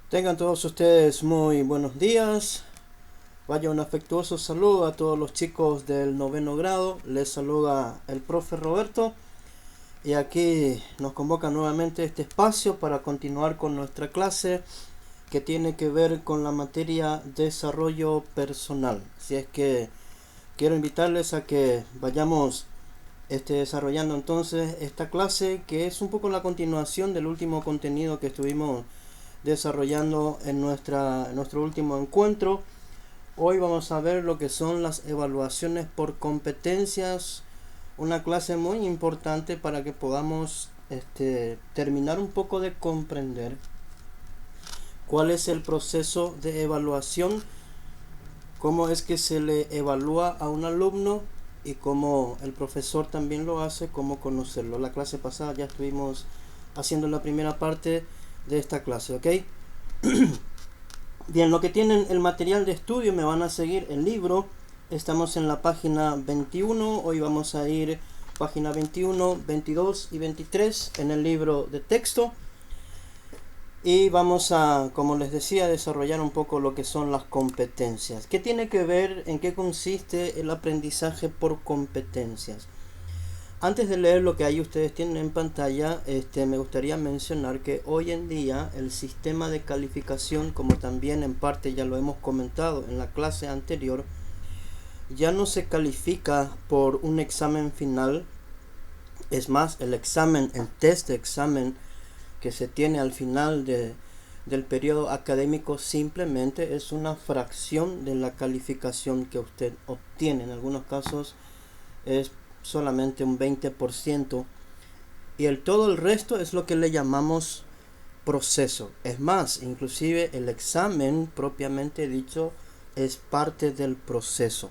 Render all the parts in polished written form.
Tengan todos ustedes muy buenos días. Vaya un afectuoso saludo a todos los chicos del noveno grado. Les saluda el profe Roberto. Y aquí nos convoca nuevamente este espacio para continuar con nuestra clase que tiene que ver con la materia desarrollo personal. Así es que quiero invitarles a que vayamos desarrollando entonces esta clase, que es un poco la continuación del último contenido que estuvimos desarrollando en nuestro último encuentro. Hoy vamos a ver lo que son las evaluaciones por competencias, una clase muy importante para que podamos terminar un poco de comprender cuál es el proceso de evaluación, cómo es que se le evalúa a un alumno y cómo el profesor también lo hace, cómo conocerlo. La clase pasada ya estuvimos haciendo la primera parte de esta clase, ¿ok? Bien, lo que tienen el material de estudio, me van a seguir el libro. Estamos en la página 21. Hoy vamos a ir página 21, 22 y 23 en el libro de texto. Y vamos a, como les decía, desarrollar un poco lo que son las competencias. ¿Qué tiene que ver, en qué consiste el aprendizaje por competencias? Antes de leer lo que ahí ustedes tienen en pantalla, me gustaría mencionar que hoy en día el sistema de calificación, como también en parte ya lo hemos comentado en la clase anterior, ya no se califica por un examen final. Es más, el test de examen que se tiene al final del periodo académico simplemente es una fracción de la calificación que usted obtiene. En algunos casos es solamente un 20%, y todo el resto es lo que le llamamos proceso. Es más, inclusive el examen propiamente dicho es parte del proceso.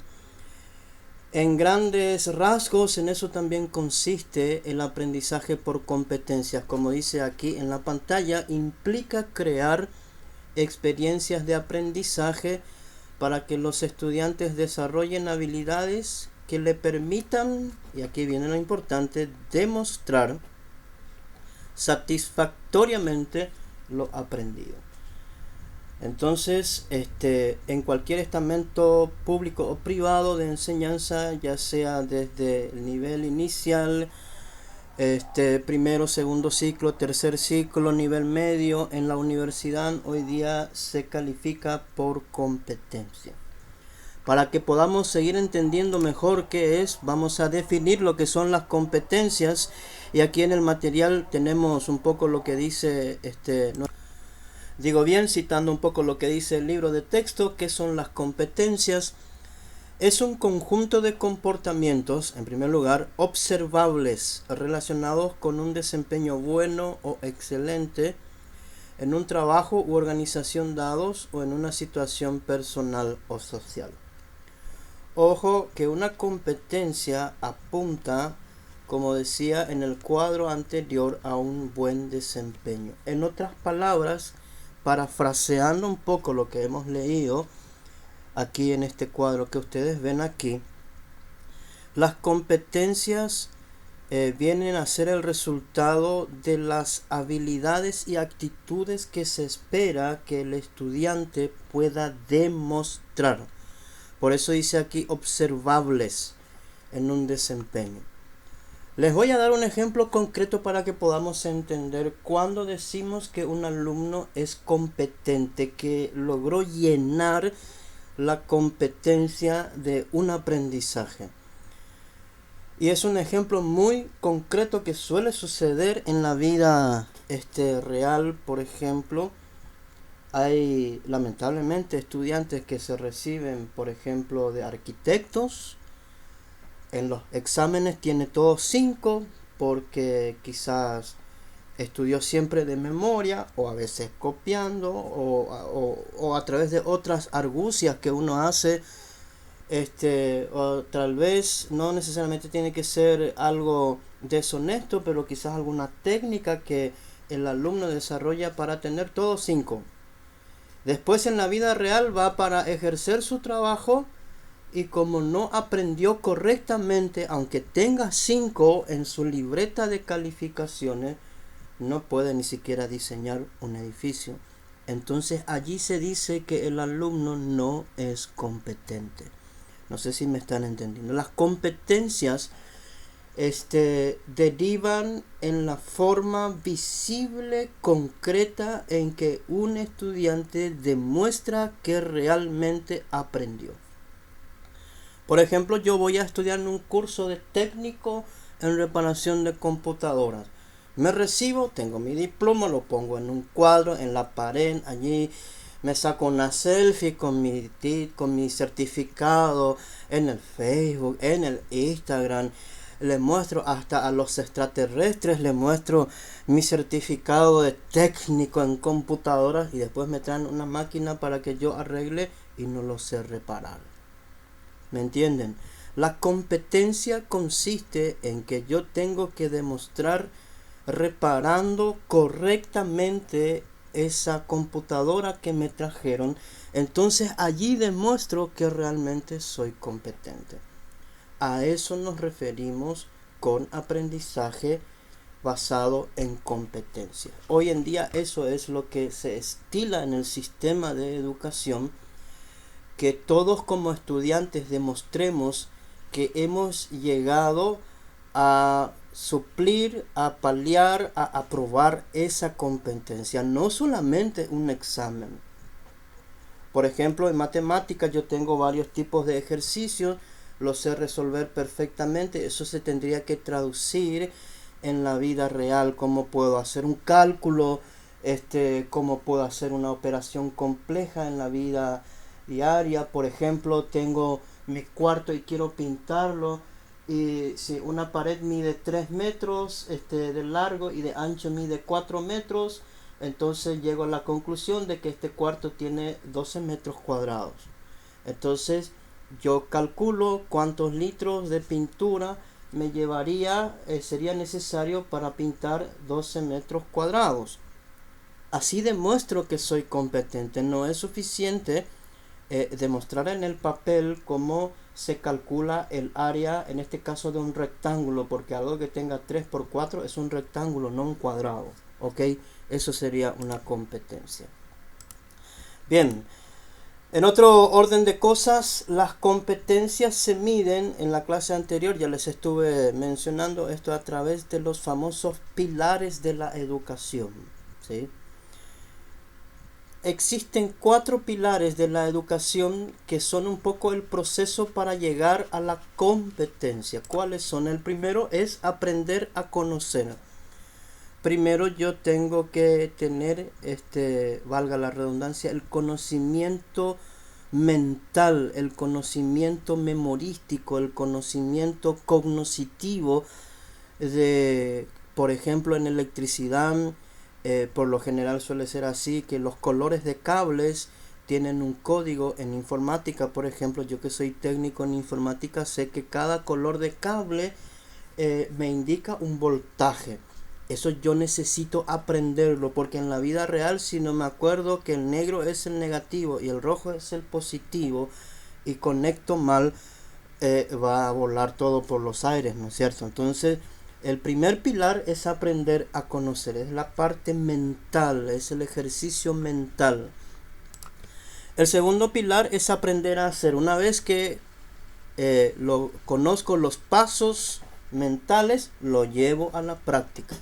En grandes rasgos, en eso también consiste el aprendizaje por competencias. Como dice aquí en la pantalla, implica crear experiencias de aprendizaje para que los estudiantes desarrollen habilidades que le permitan, y aquí viene lo importante, demostrar satisfactoriamente lo aprendido. Entonces, en cualquier estamento público o privado de enseñanza, ya sea desde el nivel inicial, primero, segundo ciclo, tercer ciclo, nivel medio, en la universidad, hoy día se califica por competencia. Para que podamos seguir entendiendo mejor qué es, vamos a definir lo que son las competencias. Y aquí en el material tenemos un poco lo que dice, digo bien, citando un poco lo que dice el libro de texto. ¿Qué son las competencias? Es un conjunto de comportamientos, en primer lugar, observables, relacionados con un desempeño bueno o excelente en un trabajo u organización dados o en una situación personal o social. Ojo que una competencia apunta, como decía en el cuadro anterior, a un buen desempeño. En otras palabras, parafraseando un poco lo que hemos leído aquí en este cuadro que ustedes ven aquí, las competencias vienen a ser el resultado de las habilidades y actitudes que se espera que el estudiante pueda demostrar. Por eso dice aquí observables en un desempeño. Les voy a dar un ejemplo concreto para que podamos entender cuando decimos que un alumno es competente, que logró llenar la competencia de un aprendizaje. Y es un ejemplo muy concreto que suele suceder en la vida real. Por ejemplo, hay lamentablemente estudiantes que se reciben, por ejemplo, de arquitectos. En los exámenes tiene todos 5 porque quizás estudió siempre de memoria, o a veces copiando, o a través de otras argucias que uno hace. O tal vez no necesariamente tiene que ser algo deshonesto, pero quizás alguna técnica que el alumno desarrolla para tener todos 5. Después en la vida real va para ejercer su trabajo, y como no aprendió correctamente, aunque tenga 5 en su libreta de calificaciones, no puede ni siquiera diseñar un edificio, entonces allí se dice que el alumno no es competente. No sé si me están entendiendo. Las competencias derivan en la forma visible, concreta, en que un estudiante demuestra que realmente aprendió. Por ejemplo, yo voy a estudiar un curso de técnico en reparación de computadoras. Me recibo, tengo mi diploma, lo pongo en un cuadro, en la pared, allí me saco una selfie con mi certificado en el Facebook, en el Instagram. Le muestro hasta a los extraterrestres, le muestro mi certificado de técnico en computadoras y después me traen una máquina para que yo arregle y no lo sé reparar. ¿Me entienden? La competencia consiste en que yo tengo que demostrar reparando correctamente esa computadora que me trajeron. Entonces allí demuestro que realmente soy competente. A eso nos referimos con aprendizaje basado en competencia. Hoy en día eso es lo que se estila en el sistema de educación, que todos como estudiantes demostremos que hemos llegado a suplir, a paliar, a aprobar esa competencia, no solamente un examen. Por ejemplo, en matemáticas yo tengo varios tipos de ejercicios, los sé resolver perfectamente, eso se tendría que traducir en la vida real, cómo puedo hacer un cálculo, cómo puedo hacer una operación compleja en la vida diaria. Por ejemplo, tengo mi cuarto y quiero pintarlo, y si una pared mide 3 metros de largo y de ancho mide 4 metros, entonces llego a la conclusión de que este cuarto tiene 12 metros cuadrados. Entonces yo calculo cuántos litros de pintura me llevaría, sería necesario para pintar 12 metros cuadrados. Así demuestro que soy competente. No es suficiente demostrar en el papel cómo se calcula el área, en este caso de un rectángulo, porque algo que tenga 3 por 4 es un rectángulo, no un cuadrado. ¿Ok? Eso sería una competencia. Bien, en otro orden de cosas, las competencias se miden. En la clase anterior ya les estuve mencionando esto a través de los famosos pilares de la educación, ¿sí? Existen 4 pilares de la educación que son un poco el proceso para llegar a la competencia. ¿Cuáles son? El primero es aprender a conocer. Primero yo tengo que tener, valga la redundancia, el conocimiento mental, el conocimiento memorístico, el conocimiento cognoscitivo de, por ejemplo, en electricidad, por lo general suele ser así, que los colores de cables tienen un código. En informática, por ejemplo, yo que soy técnico en informática, sé que cada color de cable me indica un voltaje. Eso yo necesito aprenderlo, porque en la vida real, si no me acuerdo que el negro es el negativo y el rojo es el positivo y conecto mal, va a volar todo por los aires, ¿no es cierto? Entonces, el primer pilar es aprender a conocer, es la parte mental, es el ejercicio mental. El segundo pilar es aprender a hacer. Una vez que lo conozco los pasos mentales, lo llevo a la práctica,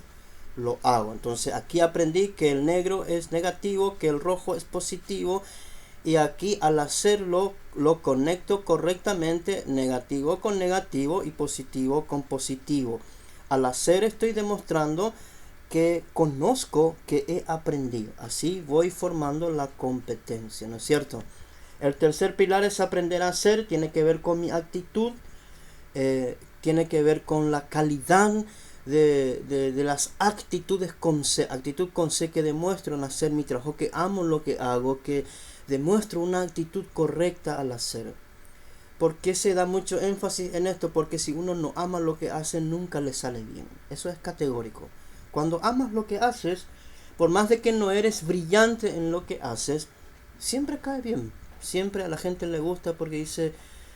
lo hago. Entonces aquí aprendí que el negro es negativo, que el rojo es positivo, y aquí al hacerlo lo conecto correctamente, negativo con negativo y positivo con positivo. Al hacer estoy demostrando que conozco, que he aprendido. Así voy formando la competencia, ¿no es cierto? El tercer pilar es aprender a hacer. Tiene que ver con mi actitud, tiene que ver con la calidad de las actitudes con C. Actitud con C, que demuestro en hacer mi trabajo, que amo lo que hago, que demuestro una actitud correcta al hacer. ¿Por qué se da mucho énfasis en esto? Porque si uno no ama lo que hace, nunca le sale bien. Eso es categórico. Cuando amas lo que haces, por más de que no eres brillante en lo que haces, siempre cae bien. Siempre a la gente le gusta, porque dice,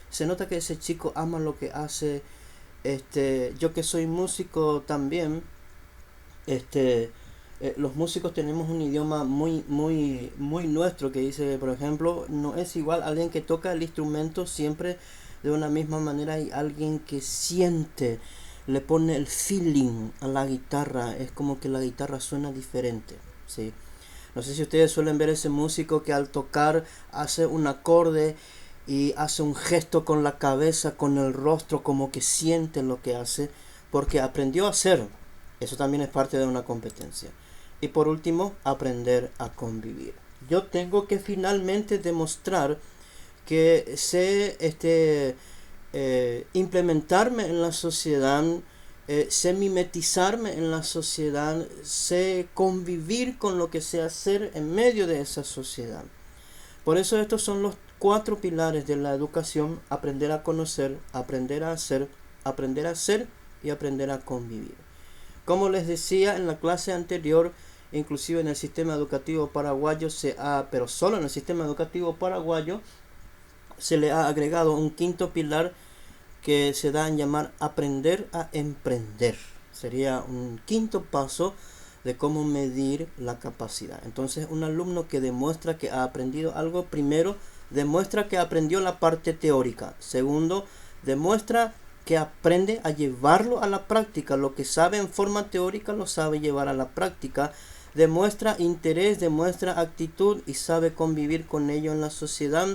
se nota que ese chico ama lo que hace. Yo que soy músico también, los músicos tenemos un idioma muy nuestro que dice, por ejemplo, no es igual alguien que toca el instrumento siempre de una misma manera y alguien que siente, le pone el feeling a la guitarra, es como que la guitarra suena diferente, ¿sí? No sé si ustedes suelen ver ese músico que al tocar hace un acorde y hace un gesto con la cabeza, con el rostro, como que siente lo que hace, porque aprendió a hacer. Eso también es parte de una competencia. Y por último, aprender a convivir. Yo tengo que finalmente demostrar que sé implementarme en la sociedad, sé mimetizarme en la sociedad, sé convivir con lo que sé hacer en medio de esa sociedad. Por eso estos son los 4 pilares de la educación: aprender a conocer, aprender a hacer y aprender a convivir. Como les decía en la clase anterior, inclusive en el sistema educativo paraguayo pero solo en el sistema educativo paraguayo se le ha agregado un 5.º pilar que se da en llamar aprender a emprender. Sería un 5.º paso de cómo medir la capacidad. Entonces, un alumno que demuestra que ha aprendido algo, primero, demuestra que aprendió la parte teórica. Segundo, demuestra que aprende a llevarlo a la práctica. Lo que sabe en forma teórica lo sabe llevar a la práctica. Demuestra interés, demuestra actitud y sabe convivir con ello en la sociedad.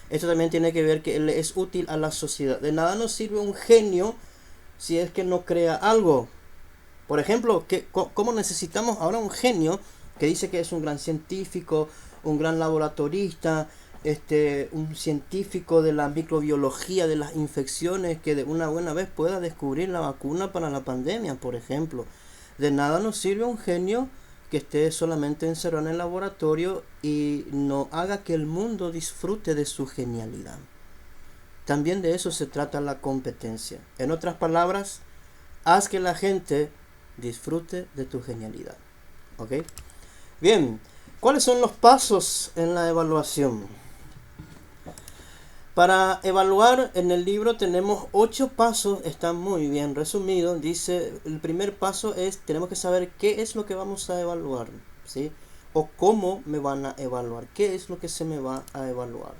Esto también tiene que ver que él es útil a la sociedad. De nada nos sirve un genio si es que no crea algo. Por ejemplo, ¿cómo necesitamos ahora un genio que dice que es un gran científico, un gran laboratorista, un científico de la microbiología de las infecciones, que de una buena vez pueda descubrir la vacuna para la pandemia, por ejemplo? De nada nos sirve un genio que esté solamente encerrado en el laboratorio y no haga que el mundo disfrute de su genialidad. También de eso se trata la competencia. En otras palabras, haz que la gente disfrute de tu genialidad. ¿Ok? Bien, ¿cuáles son los pasos en la evaluación? Para evaluar en el libro tenemos 8 pasos, están muy bien resumidos. Dice, el primer paso es, tenemos que saber qué es lo que vamos a evaluar, ¿sí? O cómo me van a evaluar, qué es lo que se me va a evaluar.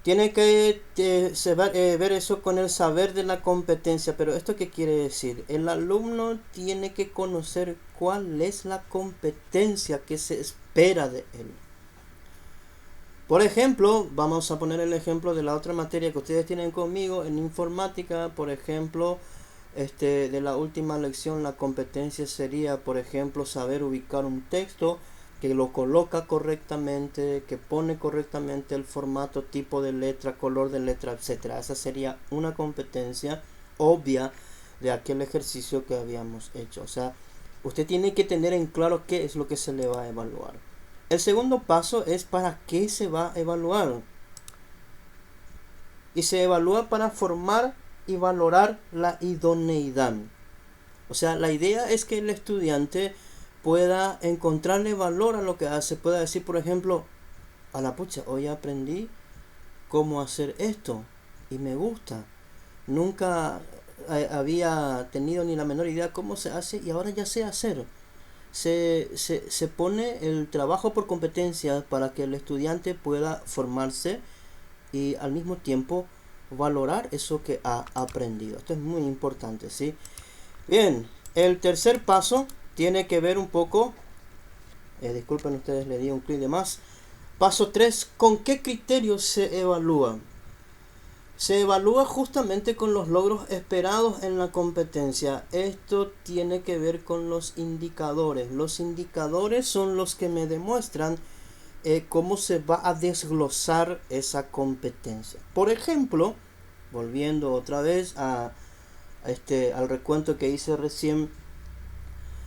Tiene que ver eso con el saber de la competencia, pero ¿esto qué quiere decir? El alumno tiene que conocer cuál es la competencia que se espera de él. Por ejemplo, vamos a poner el ejemplo de la otra materia que ustedes tienen conmigo en informática. Por ejemplo, de la última lección, la competencia sería, por ejemplo, saber ubicar un texto, que lo coloca correctamente, que pone correctamente el formato, tipo de letra, color de letra, etcétera. Esa sería una competencia obvia de aquel ejercicio que habíamos hecho. O sea, usted tiene que tener en claro qué es lo que se le va a evaluar. El segundo paso es para qué se va a evaluar. Y se evalúa para formar y valorar la idoneidad. O sea, la idea es que el estudiante pueda encontrarle valor a lo que hace. Pueda decir, por ejemplo, a la pucha, hoy aprendí cómo hacer esto y me gusta. Nunca había tenido ni la menor idea cómo se hace y ahora ya sé hacer. Se pone el trabajo por competencia para que el estudiante pueda formarse y al mismo tiempo valorar eso que ha aprendido. Esto es muy importante, ¿sí? Bien, el tercer paso tiene que ver un poco, disculpen ustedes, le di un clic de más. Paso 3, ¿con qué criterios se evalúa? Se evalúa justamente con los logros esperados en la competencia. Esto tiene que ver con los indicadores. Los indicadores son los que me demuestran cómo se va a desglosar esa competencia. Por ejemplo, volviendo otra vez al recuento que hice recién.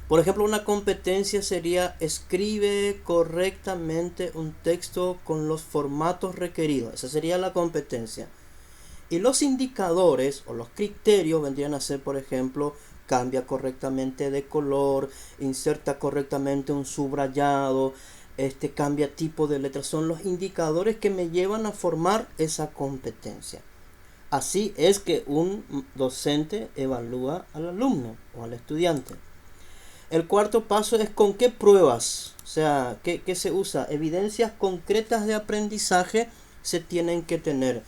Por ejemplo, una competencia sería: escribe correctamente un texto con los formatos requeridos. Esa sería la competencia. Y los indicadores o los criterios vendrían a ser, por ejemplo, cambia correctamente de color, inserta correctamente un subrayado, cambia tipo de letra. Son los indicadores que me llevan a formar esa competencia. Así es que un docente evalúa al alumno o al estudiante. El cuarto paso es con qué pruebas, o sea, ¿qué se usa? Evidencias concretas de aprendizaje se tienen que tener.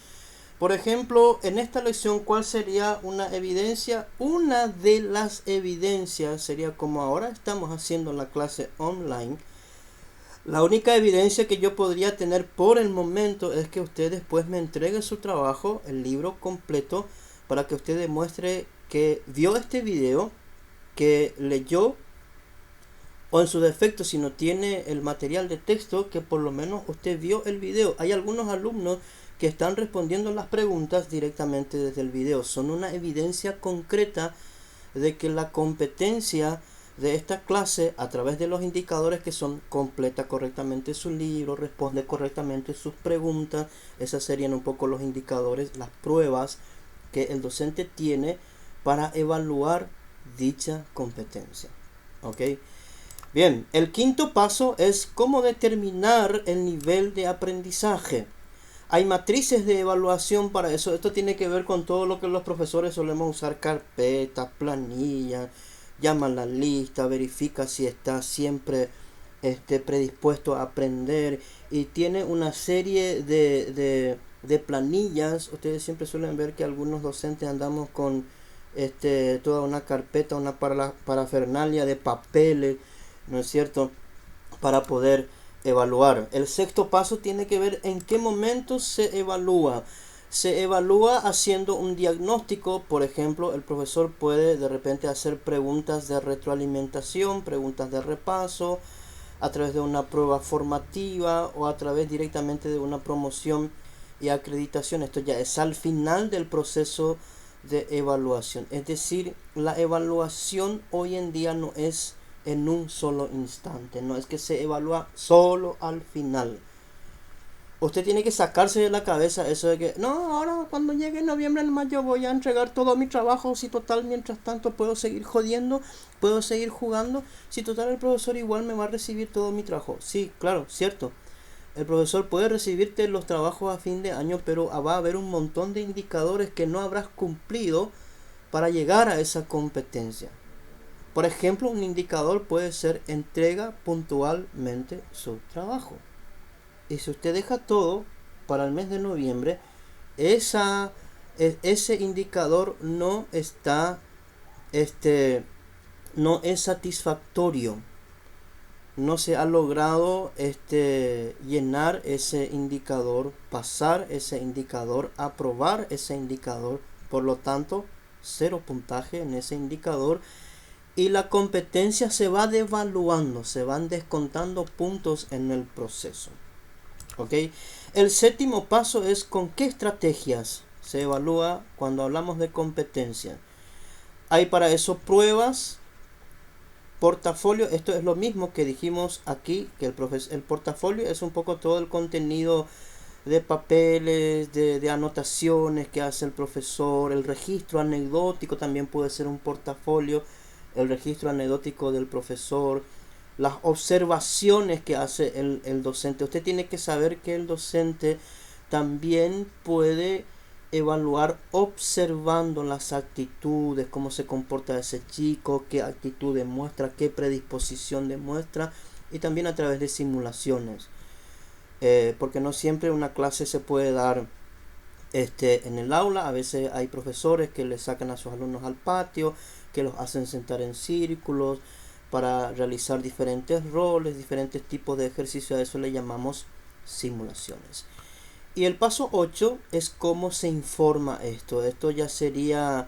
Por ejemplo, en esta lección, ¿cuál sería una evidencia? Una de las evidencias sería, como ahora estamos haciendo la clase online, la única evidencia que yo podría tener por el momento es que usted después me entregue su trabajo, el libro completo, para que usted demuestre que vio este video, que leyó, o en su defecto, si no tiene el material de texto, que por lo menos usted vio el video. Hay algunos alumnos que están respondiendo las preguntas directamente desde el video. Son una evidencia concreta de que la competencia de esta clase, a través de los indicadores que son, completa correctamente su libro, responde correctamente sus preguntas. Esas serían un poco los indicadores, las pruebas que el docente tiene para evaluar dicha competencia. ¿Ok? Bien, el quinto paso es cómo determinar el nivel de aprendizaje. Hay matrices de evaluación para eso. Esto tiene que ver con todo lo que los profesores solemos usar: carpetas, planillas, llama a la lista, verifica si está siempre predispuesto a aprender, y tiene una serie de planillas. Ustedes siempre suelen ver que algunos docentes andamos con toda una carpeta, una parafernalia de papeles, ¿no es cierto?, para poder evaluar. El sexto paso tiene que ver en qué momento se evalúa. Se evalúa haciendo un diagnóstico. Por ejemplo, el profesor puede de repente hacer preguntas de retroalimentación, preguntas de repaso, a través de una prueba formativa o a través directamente de una promoción y acreditación. Esto ya es al final del proceso de evaluación. Es decir, la evaluación hoy en día no es en un solo instante, no es que se evalúa solo al final. Usted tiene que sacarse de la cabeza eso de que no, ahora cuando llegue noviembre nomás yo voy a entregar todo mi trabajo, si total mientras tanto puedo seguir jodiendo, puedo seguir jugando, si total el profesor igual me va a recibir todo mi trabajo. Sí, claro, cierto, el profesor puede recibirte los trabajos a fin de año, pero va a haber un montón de indicadores que no habrás cumplido para llegar a esa competencia. Por ejemplo, un indicador puede ser entrega puntualmente su trabajo. Y si usted deja todo para el mes de noviembre, ese indicador no está, no es satisfactorio. No se ha logrado llenar ese indicador, pasar ese indicador, aprobar ese indicador. Por lo tanto, 0 puntaje en ese indicador. Y la competencia se va devaluando, se van descontando puntos en el proceso. ¿Ok? El séptimo paso es con qué estrategias se evalúa cuando hablamos de competencia. Hay para eso pruebas, portafolio. Esto es lo mismo que dijimos aquí, que el portafolio es un poco todo el contenido de papeles, de anotaciones que hace el profesor. El registro anecdótico también puede ser un portafolio. El registro anecdótico del profesor, las observaciones que hace el docente. Usted tiene que saber que el docente también puede evaluar observando las actitudes, cómo se comporta ese chico, qué actitud demuestra, qué predisposición demuestra, y también a través de simulaciones, porque no siempre una clase se puede dar en el aula. A veces hay profesores que le sacan a sus alumnos al patio, que los hacen sentar en círculos para realizar diferentes roles, diferentes tipos de ejercicios. A eso le llamamos simulaciones. Y el paso 8 es cómo se informa esto. Esto ya sería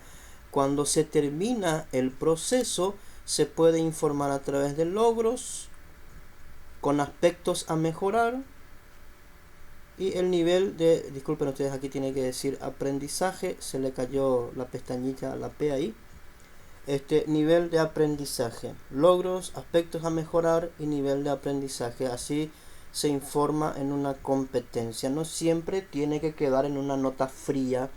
cuando se termina el proceso. Se puede informar a través de logros, con aspectos a mejorar, y el nivel de, disculpen ustedes, aquí tiene que decir aprendizaje, se le cayó la pestañita, la P ahí. Nivel de aprendizaje, logros, aspectos a mejorar y nivel de aprendizaje. Así se informa en una competencia. No siempre tiene que quedar en una nota fría.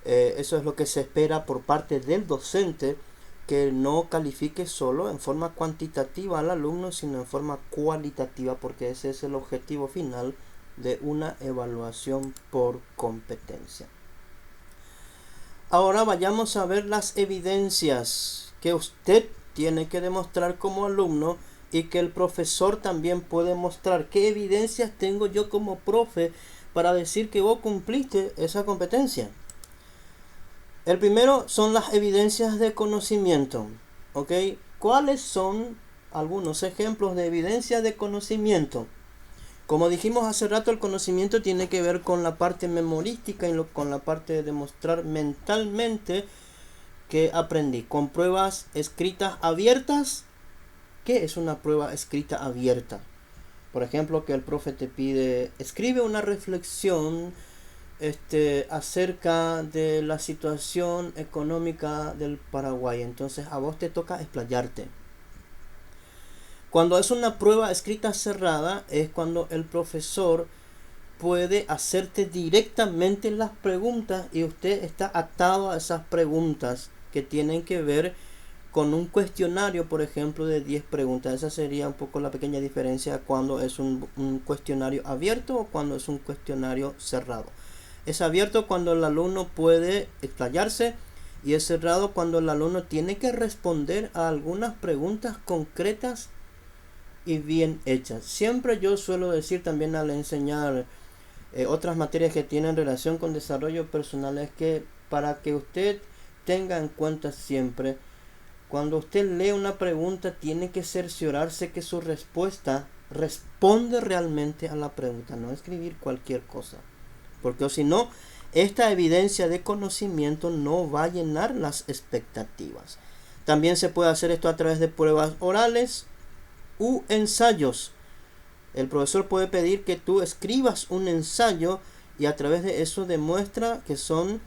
Eso es lo que se espera por parte del docente, que no califique solo en forma cuantitativa al alumno, sino en forma cualitativa, porque ese es el objetivo final de una evaluación por competencia. Ahora vayamos a ver las evidencias que usted tiene que demostrar como alumno y que el profesor también puede mostrar qué evidencias tengo yo como profe para decir que vos cumpliste esa competencia. El primero son las evidencias de conocimiento. ¿Ok? ¿Cuáles son algunos ejemplos de evidencias de conocimiento? Como dijimos hace rato, el conocimiento tiene que ver con la parte memorística y con la parte de demostrar mentalmente que aprendí. Con pruebas escritas abiertas. ¿Qué es una prueba escrita abierta? Por ejemplo, que el profe te pide, escribe una reflexión acerca de la situación económica del Paraguay. Entonces a vos te toca explayarte. Cuando es una prueba escrita cerrada es cuando el profesor puede hacerte directamente las preguntas y usted está atado a esas preguntas que tienen que ver con un cuestionario, por ejemplo, de 10 preguntas. Esa sería un poco la pequeña diferencia cuando es un cuestionario abierto o cuando es un cuestionario cerrado. Es abierto cuando el alumno puede explayarse y es cerrado cuando el alumno tiene que responder a algunas preguntas concretas y bien hechas. Siempre yo suelo decir también al enseñar otras materias que tienen relación con desarrollo personal es que para que usted tenga en cuenta siempre, cuando usted lee una pregunta tiene que cerciorarse que su respuesta responde realmente a la pregunta, no escribir cualquier cosa. Porque si no, esta evidencia de conocimiento no va a llenar las expectativas. También se puede hacer esto a través de pruebas orales u ensayos. El profesor puede pedir que tú escribas un ensayo y a través de eso demuestra que son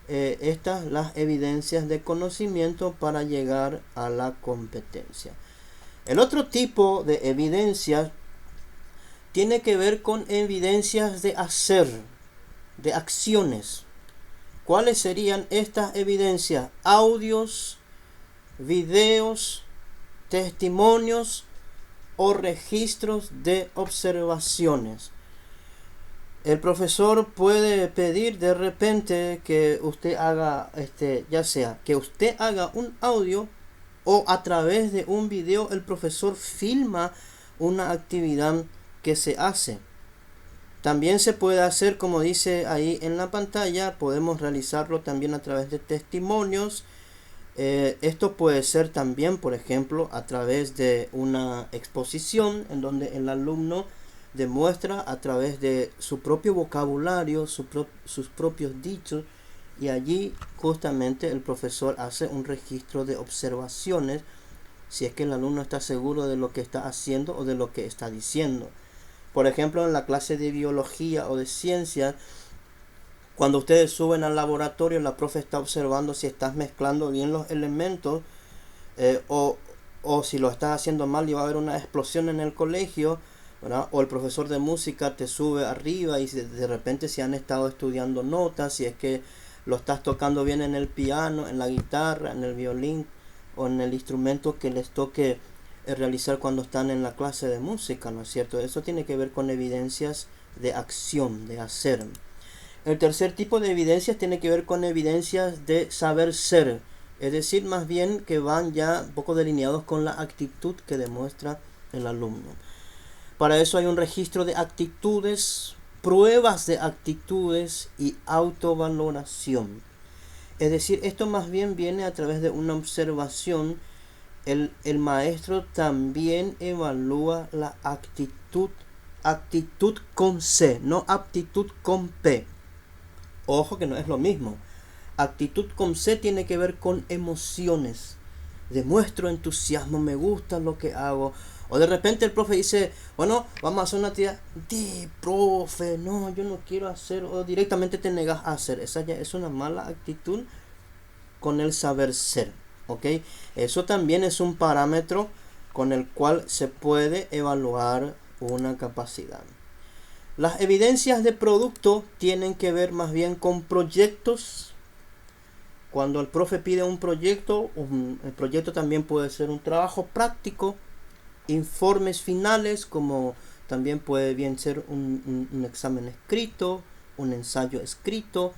estas las evidencias de conocimiento para llegar a la competencia. El otro tipo de evidencias tiene que ver con evidencias de hacer, de acciones. ¿Cuáles serían estas evidencias? Audios, videos, testimonios o registros de observaciones. El profesor puede pedir de repente que usted haga, ya sea que usted haga un audio o a través de un video el profesor filma una actividad que se hace. También se puede hacer, como dice ahí en la pantalla, podemos realizarlo también a través de testimonios. Esto puede ser también, por ejemplo, a través de una exposición en donde el alumno demuestra a través de su propio vocabulario, sus propios dichos, y allí justamente el profesor hace un registro de observaciones si es que el alumno está seguro de lo que está haciendo o de lo que está diciendo. Por ejemplo, en la clase de biología o de ciencias, cuando ustedes suben al laboratorio, la profe está observando si estás mezclando bien los elementos o si lo estás haciendo mal y va a haber una explosión en el colegio, ¿verdad? O el profesor de música te sube arriba y de repente si han estado estudiando notas, si es que lo estás tocando bien en el piano, en la guitarra, en el violín o en el instrumento que les toque realizar cuando están en la clase de música, ¿no es cierto? Eso tiene que ver con evidencias de acción, de hacer. El tercer tipo de evidencias tiene que ver con evidencias de saber ser, es decir, más bien que van ya un poco delineados con la actitud que demuestra el alumno. Para eso hay un registro de actitudes, pruebas de actitudes y autovaloración. Es decir, esto más bien viene a través de una observación. El maestro también evalúa la actitud con C, no aptitud con P. Ojo que no es lo mismo. Actitud con C tiene que ver con emociones. Demuestro entusiasmo, me gusta lo que hago. O de repente el profe dice, bueno, vamos a hacer una actividad. Profe, no, yo no quiero hacer. O directamente te negas a hacer. Esa ya es una mala actitud con el saber ser. ¿Ok? Eso también es un parámetro con el cual se puede evaluar una capacidad. Las evidencias de producto tienen que ver más bien con proyectos. Cuando el profe pide un proyecto, el proyecto también puede ser un trabajo práctico, informes finales, como también puede bien ser un examen escrito, un ensayo escrito,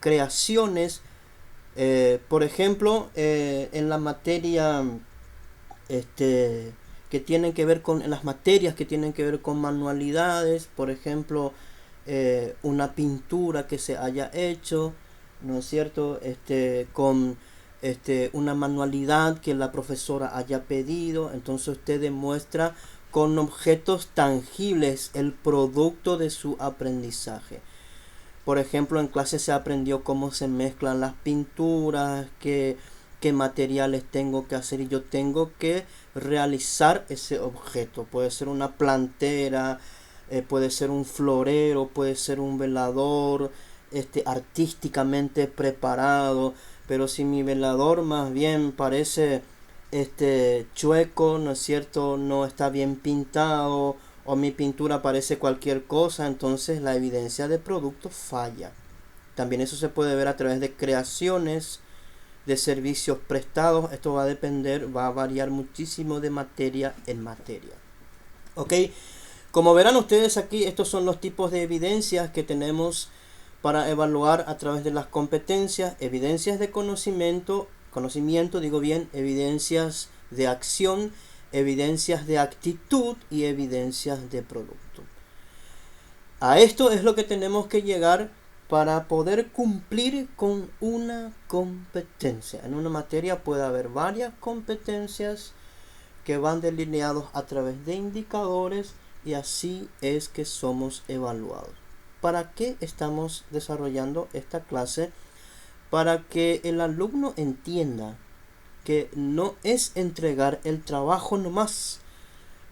creaciones. Por ejemplo, en la materia que tienen que ver con en las materias que tienen que ver con manualidades, por ejemplo, una pintura que se haya hecho, ¿no es cierto? Con una manualidad que la profesora haya pedido, entonces usted demuestra con objetos tangibles el producto de su aprendizaje. Por ejemplo, en clase se aprendió cómo se mezclan las pinturas, qué materiales tengo que hacer y yo tengo que realizar ese objeto. Puede ser una plantera, puede ser un florero, puede ser un velador, artísticamente preparado. Pero si mi velador más bien parece chueco, ¿no es cierto? No está bien pintado o mi pintura parece cualquier cosa, entonces la evidencia de producto falla. También eso se puede ver a través de creaciones de servicios prestados. Esto va a depender, va a variar muchísimo de materia en materia. Ok, como verán ustedes aquí, estos son los tipos de evidencias que tenemos para evaluar a través de las competencias: evidencias de conocimiento, digo bien, evidencias de acción, evidencias de actitud y evidencias de producto. A esto es lo que tenemos que llegar para poder cumplir con una competencia. En una materia puede haber varias competencias que van delineados a través de indicadores y así es que somos evaluados. ¿Para qué estamos desarrollando esta clase? Para que el alumno entienda que no es entregar el trabajo nomás,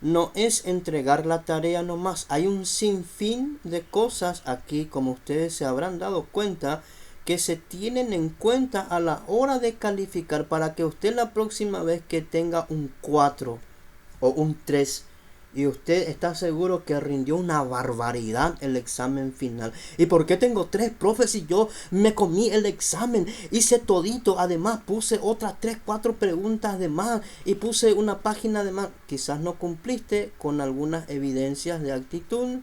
no es entregar la tarea nomás. Hay un sinfín de cosas aquí, como ustedes se habrán dado cuenta, que se tienen en cuenta a la hora de calificar para que usted la próxima vez que tenga un 4 o un 3 y usted está seguro que rindió una barbaridad el examen final. ¿Y por qué tengo 3, profe, si yo me comí el examen? Hice todito, además puse otras 3, 4 preguntas de más y puse una página de más. Quizás no cumpliste con algunas evidencias de actitud,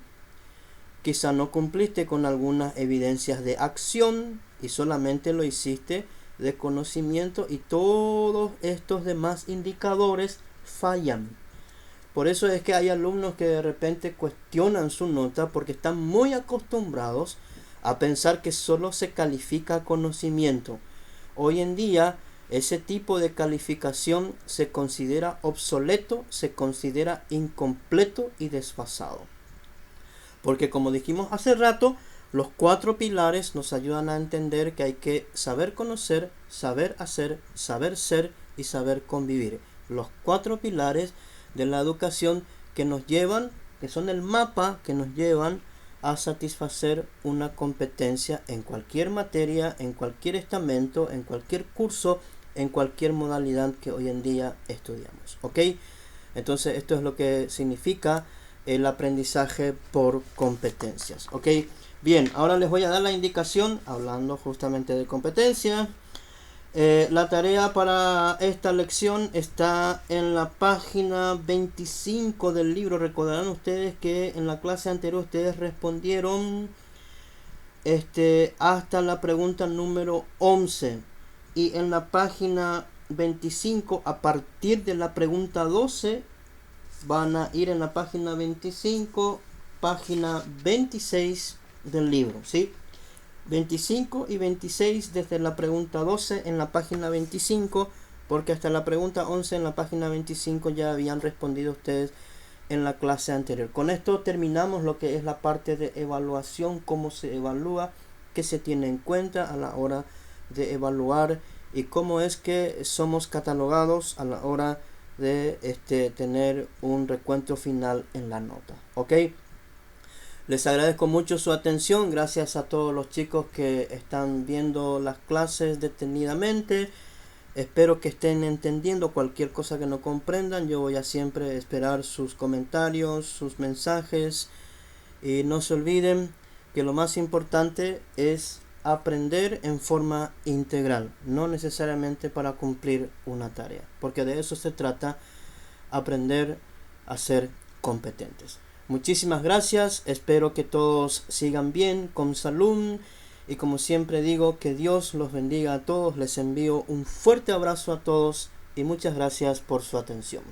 quizás no cumpliste con algunas evidencias de acción y solamente lo hiciste de conocimiento, y todos estos demás indicadores fallan. Por eso es que hay alumnos que de repente cuestionan su nota porque están muy acostumbrados a pensar que solo se califica conocimiento. Hoy en día ese tipo de calificación se considera obsoleto, se considera incompleto y desfasado. Porque como dijimos hace rato, los 4 pilares nos ayudan a entender que hay que saber conocer, saber hacer, saber ser y saber convivir. Los 4 pilares de la educación que nos llevan, que son el mapa que nos llevan a satisfacer una competencia en cualquier materia, en cualquier estamento, en cualquier curso, en cualquier modalidad que hoy en día estudiamos. ¿Ok? Entonces esto es lo que significa el aprendizaje por competencias. ¿Ok? Bien, ahora les voy a dar la indicación, hablando justamente de competencias. La tarea para esta lección está en la página 25 del libro. Recordarán ustedes que en la clase anterior ustedes respondieron hasta la pregunta número 11. Y en la página 25, a partir de la pregunta 12, van a ir en la página 25, página 26 del libro, ¿sí? 25 y 26 desde la pregunta 12 en la página 25, porque hasta la pregunta 11 en la página 25 ya habían respondido ustedes en la clase anterior. Con esto terminamos lo que es la parte de evaluación, cómo se evalúa, qué se tiene en cuenta a la hora de evaluar y cómo es que somos catalogados a la hora de tener un recuento final en la nota. ¿Ok? Les agradezco mucho su atención. Gracias a todos los chicos que están viendo las clases detenidamente. Espero que estén entendiendo cualquier cosa que no comprendan. Yo voy a siempre esperar sus comentarios, sus mensajes. Y no se olviden que lo más importante es aprender en forma integral, no necesariamente para cumplir una tarea, porque de eso se trata, aprender a ser competentes. Muchísimas gracias, espero que todos sigan bien, con salud Y como siempre digo, que Dios los bendiga a todos. Les envío un fuerte abrazo a todos y muchas gracias por su atención.